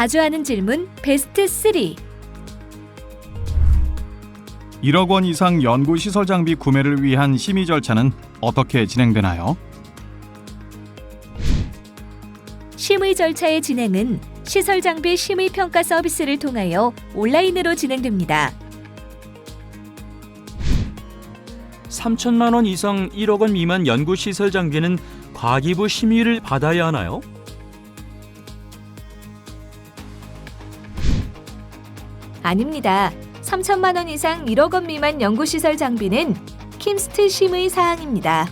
자주 하는 질문 베스트 3. 1억 원 이상 연구시설 장비 구매를 위한 심의 절차는 어떻게 진행되나요? 심의 절차의 진행은 시설 장비 심의 평가 서비스를 통하여 온라인으로 진행됩니다. 3천만 원 이상 1억 원 미만 연구시설 장비는 과기부 심의를 받아야 하나요? 아닙니다. 3천만 원 이상 1억 원 미만 연구시설 장비는 킴스트 심의 사항입니다.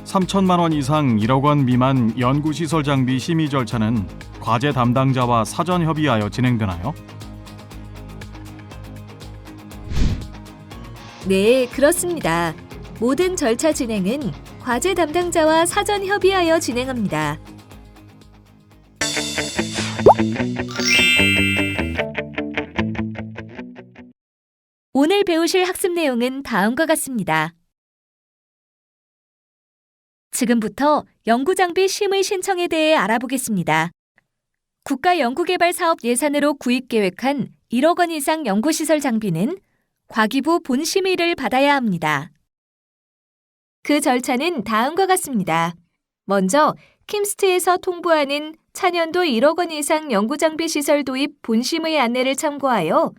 3천만 원 이상 1억 원 미만 연구시설 장비 심의 절차는 과제 담당자와 사전 협의하여 진행되나요? 네, 그렇습니다. 모든 절차 진행은 과제 담당자와 사전 협의하여 진행합니다. 오늘 배우실 학습 내용은 다음과 같습니다. 지금부터 연구장비 심의 신청에 대해 알아보겠습니다. 국가연구개발사업 예산으로 구입 계획한 1억 원 이상 연구시설 장비는 과기부 본심의를 받아야 합니다. 그 절차는 다음과 같습니다. 먼저 킴스트에서 통보하는 차년도 1억 원 이상 연구장비 시설 도입 본심의 안내를 참고하여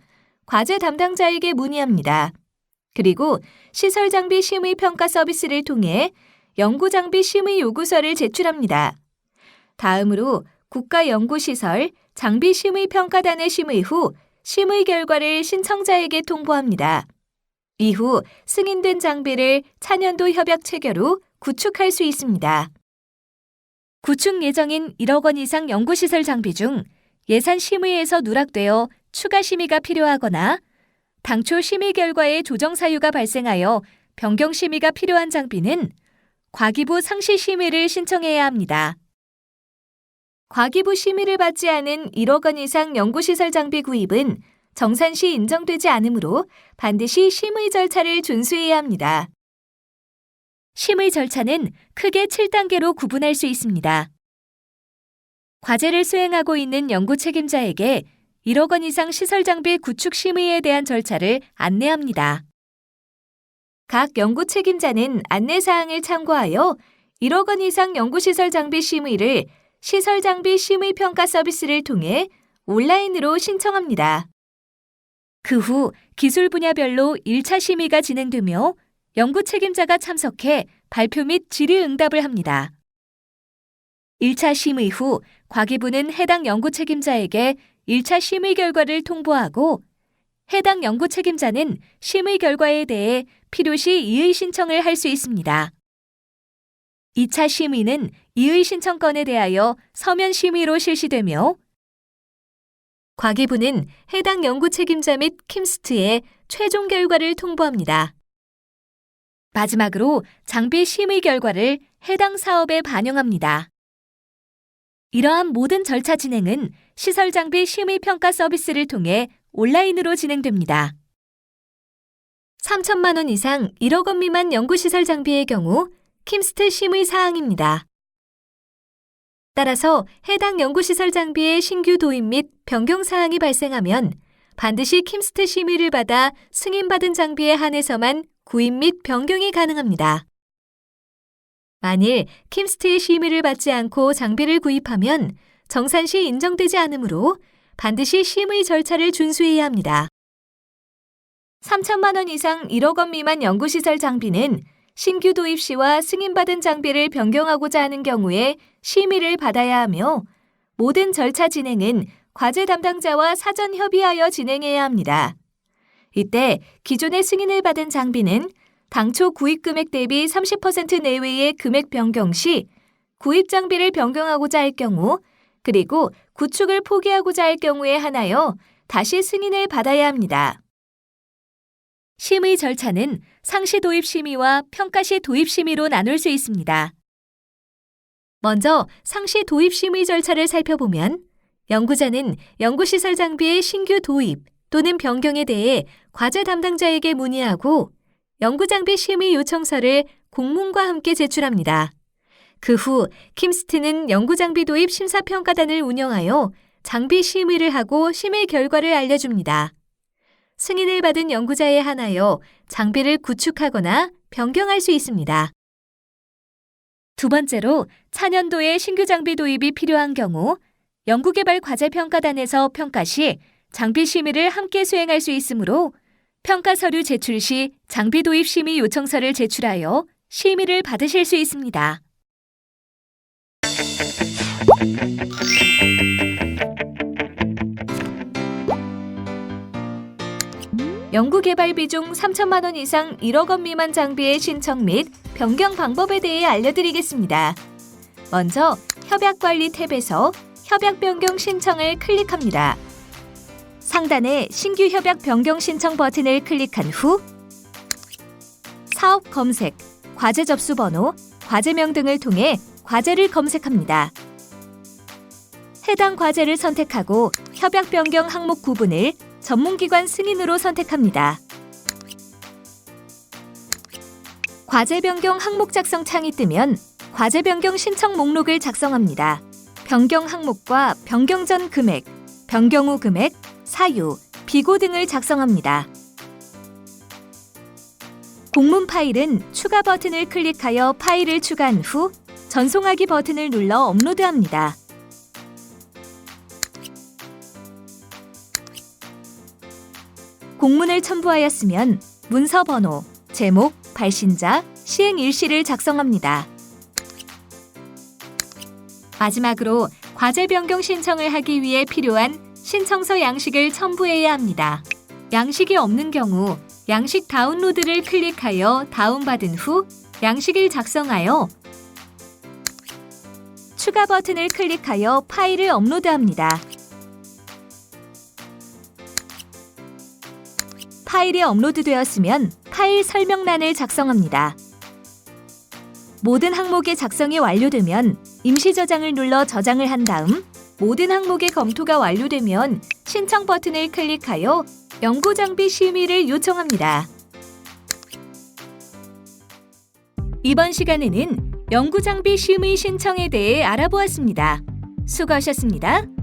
과제 담당자에게 문의합니다. 그리고 시설장비 심의 평가 서비스를 통해 연구장비 심의 요구서를 제출합니다. 다음으로 국가연구시설 장비 심의 평가단에 심의 후 심의 결과를 신청자에게 통보합니다. 이후 승인된 장비를 차년도 협약 체결 후 구축할 수 있습니다. 구축 예정인 1억 원 이상 연구시설 장비 중 예산 심의에서 누락되어 추가 심의가 필요하거나 당초 심의 결과에 조정 사유가 발생하여 변경 심의가 필요한 장비는 과기부 상시 심의를 신청해야 합니다. 과기부 심의를 받지 않은 1억 원 이상 연구시설 장비 구입은 정산시 인정되지 않으므로 반드시 심의 절차를 준수해야 합니다. 심의 절차는 크게 7단계로 구분할 수 있습니다. 과제를 수행하고 있는 연구 책임자에게 1억 원 이상 시설 장비 구축 심의에 대한 절차를 안내합니다. 각 연구 책임자는 안내사항을 참고하여 1억 원 이상 연구시설 장비 심의를 시설 장비 심의 평가 서비스를 통해 온라인으로 신청합니다. 그 후 기술 분야별로 1차 심의가 진행되며 연구 책임자가 참석해 발표 및 질의응답을 합니다. 1차 심의 후 과기부는 해당 연구 책임자에게 1차 심의 결과를 통보하고 해당 연구 책임자는 심의 결과에 대해 필요시 이의 신청을 할 수 있습니다. 2차 심의는 이의 신청건에 대하여 서면 심의로 실시되며 과기부는 해당 연구 책임자 및 킴스트에 최종 결과를 통보합니다. 마지막으로 장비 심의 결과를 해당 사업에 반영합니다. 이러한 모든 절차 진행은 시설 장비 심의 평가 서비스를 통해 온라인으로 진행됩니다. 3천만 원 이상 1억 원 미만 연구시설 장비의 경우 킴스트 심의 사항입니다. 따라서 해당 연구시설 장비의 신규 도입 및 변경 사항이 발생하면 반드시 킴스트 심의를 받아 승인받은 장비에 한해서만 구입 및 변경이 가능합니다. 만일 킴스트의 심의를 받지 않고 장비를 구입하면 정산시 인정되지 않으므로 반드시 심의 절차를 준수해야 합니다. 3천만 원 이상 1억 원 미만 연구시설 장비는 신규 도입 시와 승인받은 장비를 변경하고자 하는 경우에 심의를 받아야 하며 모든 절차 진행은 과제 담당자와 사전 협의하여 진행해야 합니다. 이때 기존의 승인을 받은 장비는 당초 구입 금액 대비 30% 내외의 금액 변경 시 구입 장비를 변경하고자 할 경우 그리고 구축을 포기하고자 할 경우에 한하여 다시 승인을 받아야 합니다. 심의 절차는 상시 도입 심의와 평가 시 도입 심의로 나눌 수 있습니다. 먼저 상시 도입 심의 절차를 살펴보면 연구자는 연구시설 장비의 신규 도입 또는 변경에 대해 과제 담당자에게 문의하고 연구장비 심의 요청서를 공문과 함께 제출합니다. 그 후 킴스트는 연구장비 도입 심사평가단을 운영하여 장비 심의를 하고 심의 결과를 알려줍니다. 승인을 받은 연구자에 한하여 장비를 구축하거나 변경할 수 있습니다. 두 번째로 차년도에 신규 장비 도입이 필요한 경우 연구개발과제평가단에서 평가 시 장비 심의를 함께 수행할 수 있으므로 평가 서류 제출 시 장비 도입 심의 요청서를 제출하여 심의를 받으실 수 있습니다. 연구개발비 중 3천만 원 이상 1억 원 미만 장비의 신청 및 변경 방법에 대해 알려드리겠습니다. 먼저 협약관리 탭에서 협약 변경 신청을 클릭합니다. 상단에 신규 협약 변경 신청 버튼을 클릭한 후 사업 검색, 과제 접수 번호, 과제명 등을 통해 과제를 검색합니다. 해당 과제를 선택하고 협약 변경 항목 구분을 전문기관 승인으로 선택합니다. 과제 변경 항목 작성 창이 뜨면 과제 변경 신청 목록을 작성합니다. 변경 항목과 변경 전 금액, 변경 후 금액, 사유, 비고 등을 작성합니다. 공문 파일은 추가 버튼을 클릭하여 파일을 추가한 후 전송하기 버튼을 눌러 업로드합니다. 공문을 첨부하였으면 문서 번호, 제목, 발신자, 시행 일시를 작성합니다. 마지막으로 과제 변경 신청을 하기 위해 필요한 신청서 양식을 첨부해야 합니다. 양식이 없는 경우 양식 다운로드를 클릭하여 다운받은 후 양식을 작성하여 추가 버튼을 클릭하여 파일을 업로드합니다. 파일이 업로드되었으면 파일 설명란을 작성합니다. 모든 항목의 작성이 완료되면 임시 저장을 눌러 저장을 한 다음 모든 항목의 검토가 완료되면 신청 버튼을 클릭하여 연구장비 심의를 요청합니다. 이번 시간에는 연구장비 심의 신청에 대해 알아보았습니다. 수고하셨습니다.